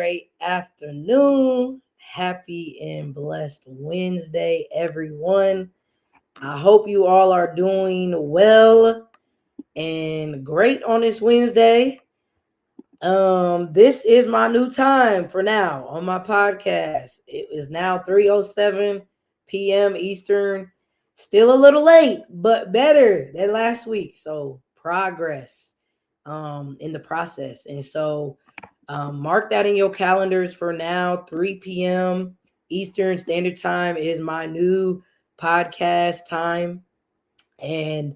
great afternoon. Happy and blessed Wednesday, everyone. I hope you all are doing well and great on this Wednesday. This is my new time for now on my podcast. It is now 3:07 p.m. Eastern. Still a little late, but better than last week. So progress in the process. And so mark that in your calendars for now. 3 p.m. Eastern Standard Time is my new podcast time. And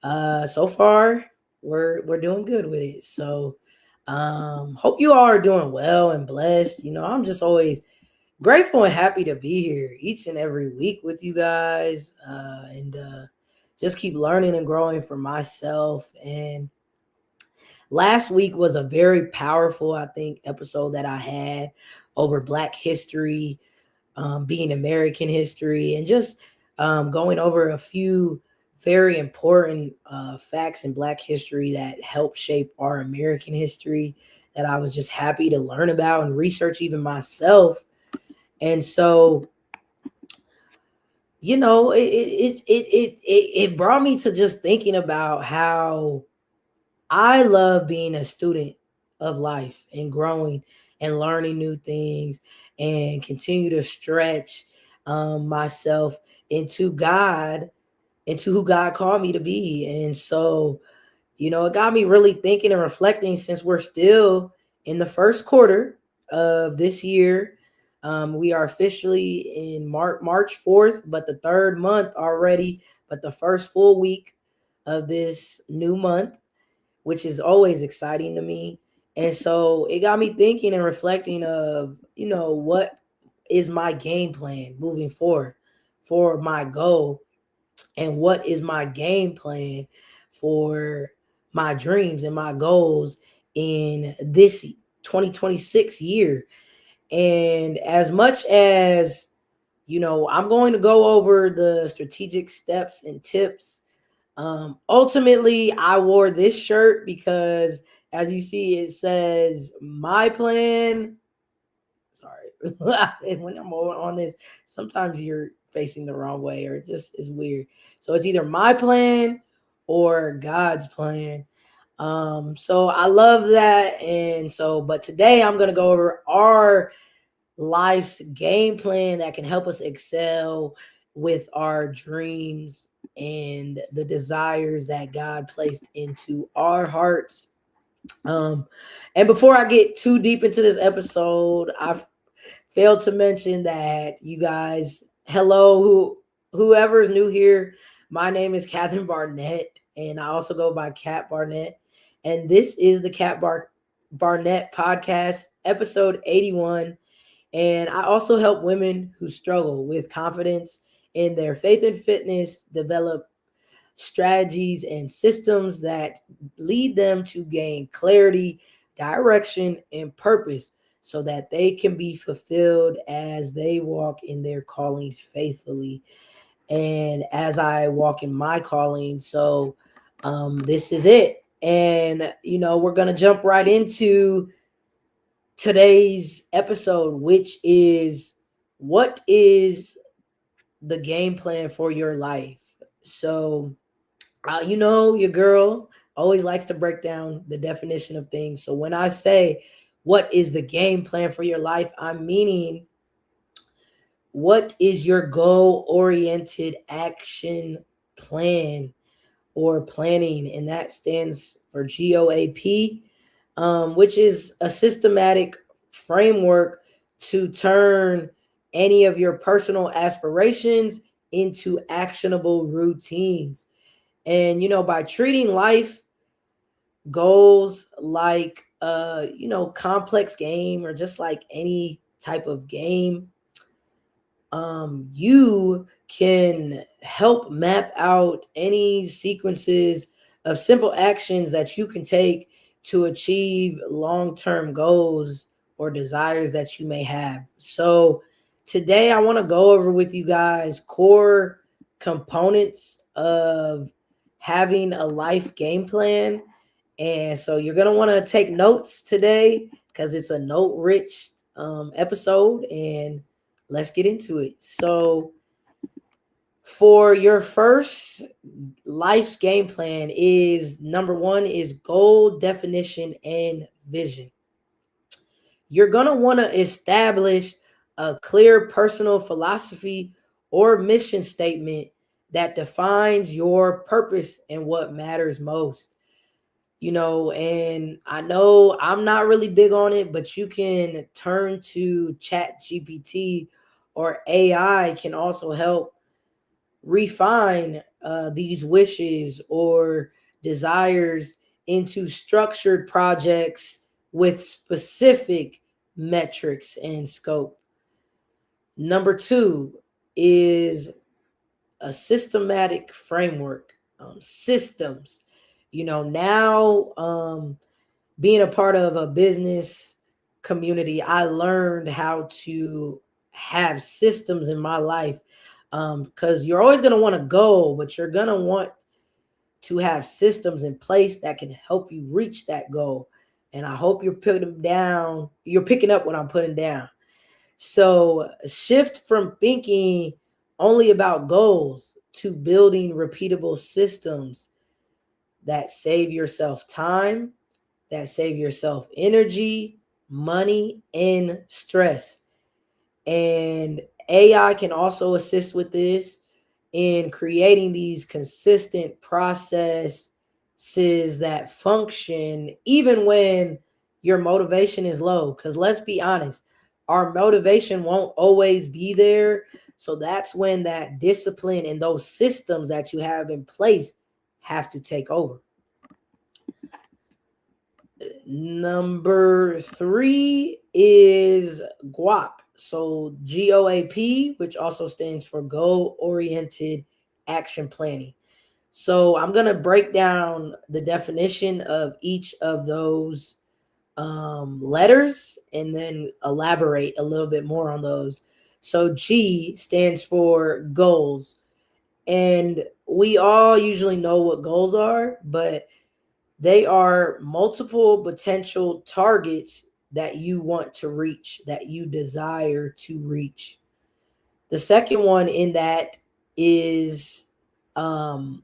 so far we're doing good with it. So hope you all are doing well and blessed. I'm just always grateful and happy to be here each and every week with you guys, and just keep learning and growing for myself. And last week was a very powerful, I think, episode that I had over Black history, being American history, and just going over a few very important facts in Black history that help shape our American history that I was just happy to learn about and research even myself. And so, it brought me to just thinking about how I love being a student of life and growing and learning new things and continue to stretch myself into God, into who God called me to be. And so, it got me really thinking and reflecting since we're still in the first quarter of this year. We are officially in March 4th, but the third month already, but the first full week of this new month, which is always exciting to me. And so it got me thinking and reflecting of, what is my game plan moving forward for my goal, and what is my game plan for my dreams and my goals in this 2026 year. And as much as, I'm going to go over the strategic steps and tips. Ultimately, I wore this shirt because, as you see, it says my plan. Sorry. And when I'm on this, sometimes you're facing the wrong way or it just is weird. So it's either my plan or God's plan. So I love that. And so, but today I'm going to go over our life's game plan that can help us excel with our dreams and the desires that God placed into our hearts. Um, and before I get too deep into this episode, I failed to mention that you guys, hello, whoever is new here. My name is Catherine Barnett, and I also go by Cat Barnett. And this is the Barnett podcast, episode 81. And I also help women who struggle with confidence in their faith and fitness develop strategies and systems that lead them to gain clarity, direction, and purpose so that they can be fulfilled as they walk in their calling faithfully. And as I walk in my calling, so this is it. And, we're going to jump right into today's episode, which is what is the game plan for your life? So, your girl always likes to break down the definition of things. So when I say what is the game plan for your life, I'm meaning what is your goal oriented action plan or planning, and that stands for GOAP, which is a systematic framework to turn any of your personal aspirations into actionable routines. And by treating life goals like complex game or just like any type of game, you can help map out any sequences of simple actions that you can take to achieve long-term goals or desires that you may have. So today I want to go over with you guys core components of having a life game plan And so you're going to want to take notes today because it's a note rich episode. And let's get into it. So, for your first life's game plan is number one is goal definition and vision. You're going to want to establish a clear personal philosophy or mission statement that defines your purpose and what matters most. And I know I'm not really big on it, but you can turn to Chat GPT, or AI can also help refine these wishes or desires into structured projects with specific metrics and scope. Number two is a systematic framework, systems. Now, being a part of a business community, I learned how to have systems in my life, because you're always going to want a goal, but you're going to want to have systems in place that can help you reach that goal. And I hope you're picking up what I'm putting down. So shift from thinking only about goals to building repeatable systems that save yourself time, that save yourself energy, money, and stress. And AI can also assist with this in creating these consistent processes that function even when your motivation is low. Because let's be honest, our motivation won't always be there. So that's when that discipline and those systems that you have in place have to take over. Number three is GWAP. So GOAP, which also stands for goal oriented action planning. So I'm going to break down the definition of each of those letters and then elaborate a little bit more on those. So G stands for goals. And we all usually know what goals are, but they are multiple potential targets that you want to reach, that you desire to reach. The second one in that is um,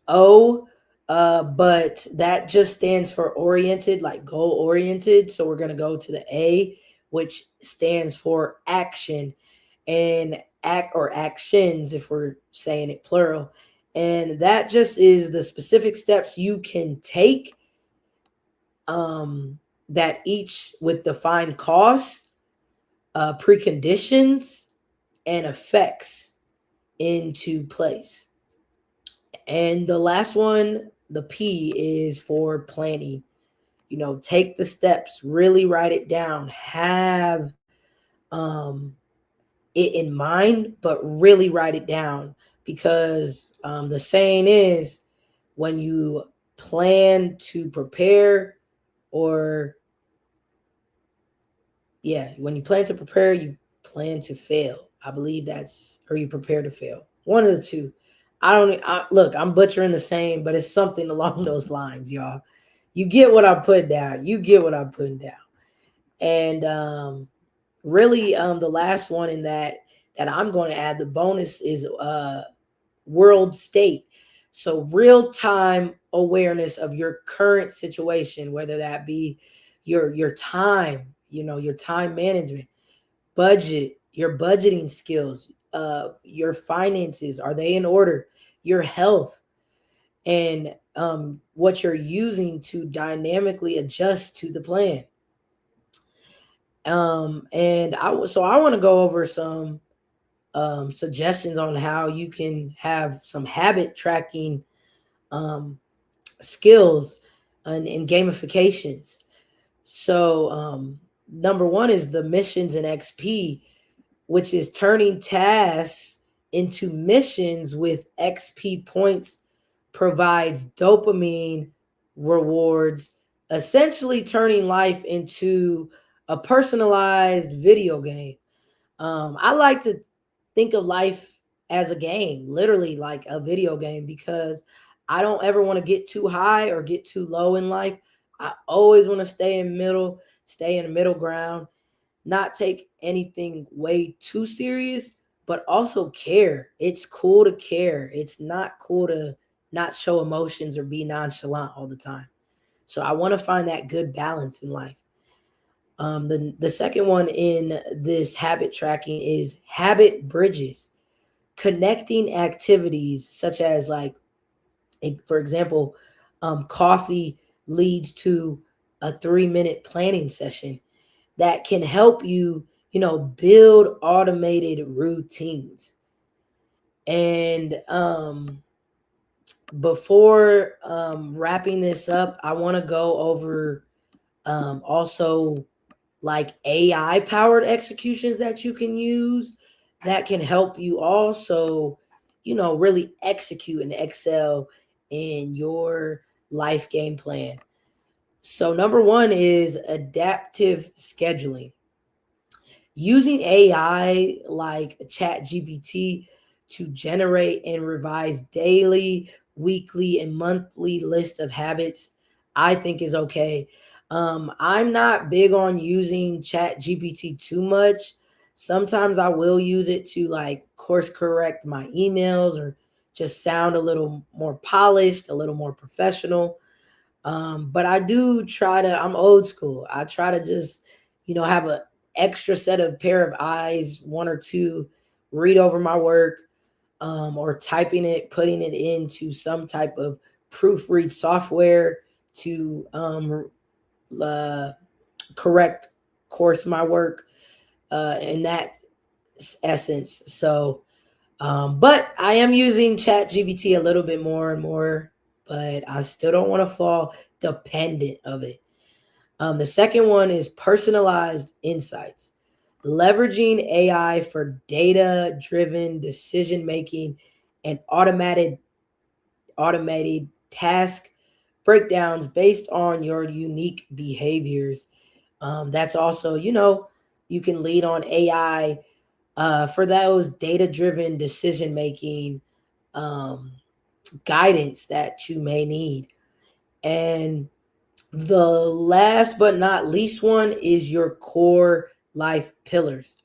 O, but that just stands for oriented, like goal oriented. So we're going to go to the A, which stands for action, and act or actions if we're saying it plural. And that just is the specific steps you can take, that each with defined costs, preconditions, and effects into place. And the last one, the P, is for planning. Take the steps, really write it down, have um, it in mind, but really write it down, because the saying is when you plan to prepare, or yeah, when you plan to prepare, you plan to fail. I believe that's, or you prepare to fail. One of the two. Look, I'm butchering the same, but it's something along those lines, y'all. You get what I put down. You get what I'm putting down. And really, the last one in that I'm going to add the bonus is world state. So real time awareness of your current situation, whether that be your time, your time management, budget, your budgeting skills, your finances, are they in order? Your health, and what you're using to dynamically adjust to the plan. And I want to go over some suggestions on how you can have some habit tracking um, skills and gamifications. So number one is the missions and XP, which is turning tasks into missions with XP points, provides dopamine rewards, essentially turning life into a personalized video game. I like to think of life as a game, literally like a video game, because I don't ever want to get too high or get too low in life. I always want to stay in middle, stay in the middle ground, not take anything way too serious, but also care. It's cool to care. It's not cool to not show emotions or be nonchalant all the time. So I want to find that good balance in life. The second one in this habit tracking is habit bridges, connecting activities such as like, for example, coffee leads to a 3 minute planning session that can help you, build automated routines. And before wrapping this up, I want to go over also like AI powered executions that you can use that can help you also, really execute and excel in your life game plan. So, number one is adaptive scheduling. Using AI like ChatGPT to generate and revise daily, weekly, and monthly list of habits, I think is okay. I'm not big on using ChatGPT too much. Sometimes I will use it to like course correct my emails or just sound a little more polished, a little more professional. But I do try to, I'm old school. I try to just, have a extra set of pair of eyes, one or two, read over my work, or typing it, putting it into some type of proofread software to uh, correct course my work in that essence. So, but I am using ChatGPT a little bit more and more, but I still don't want to fall dependent of it. The second one is personalized insights, leveraging AI for data driven decision making and automated task breakdowns based on your unique behaviors. That's also, you can lead on AI for those data driven decision making um, guidance that you may need. And the last but not least one is your core life pillars.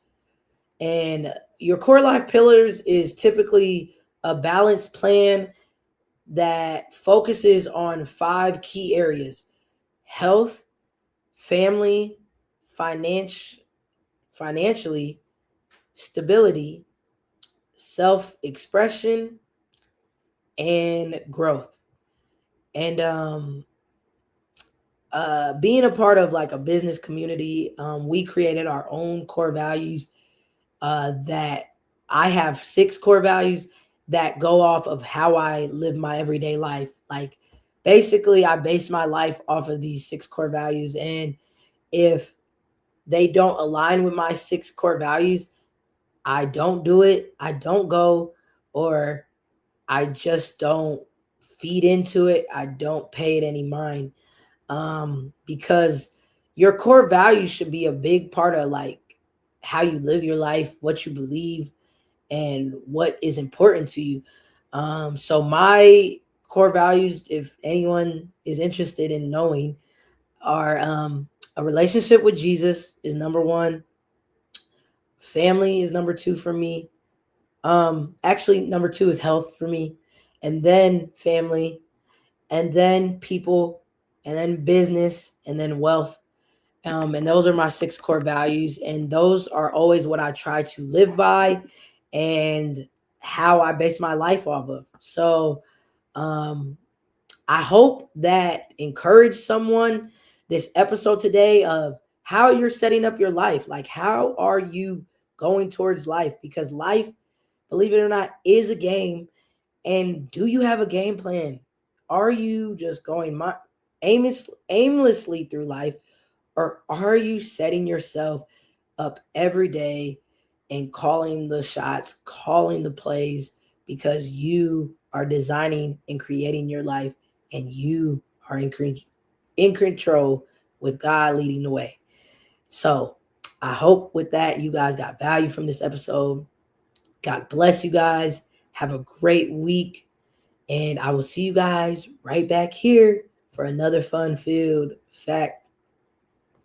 And your core life pillars is typically a balanced plan that focuses on five key areas: health, family, finance, financially, stability, self expression, and growth. And being a part of like a business community, we created our own core values that I have six core values that go off of how I live my everyday life. Like basically, I base my life off of these six core values. And if they don't align with my six core values, I don't do it, I don't go, or I just don't feed into it. I don't pay it any mind. Because your core values should be a big part of like how you live your life, what you believe, and what is important to you. So my core values, if anyone is interested in knowing, are a relationship with Jesus is number one. Family is number two for me. Actually, number two is health for me, and then family, and then people, and then business, and then wealth. And those are my six core values, and those are always what I try to live by, and how I base my life off of. So, um, I hope that encouraged someone this episode today of how you're setting up your life. Like, how are you going towards life? Because life, believe it or not, is a game. And do you have a game plan? Are you just going aimlessly through life? Or are you setting yourself up every day and calling the shots, calling the plays because you are designing and creating your life and you are in control with God leading the way? So I hope with that you guys got value from this episode. God bless you guys. Have a great week. And I will see you guys right back here for another fun filled, fact,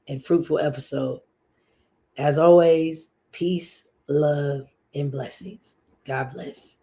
and fruitful episode. As always, peace, love, and blessings. God bless.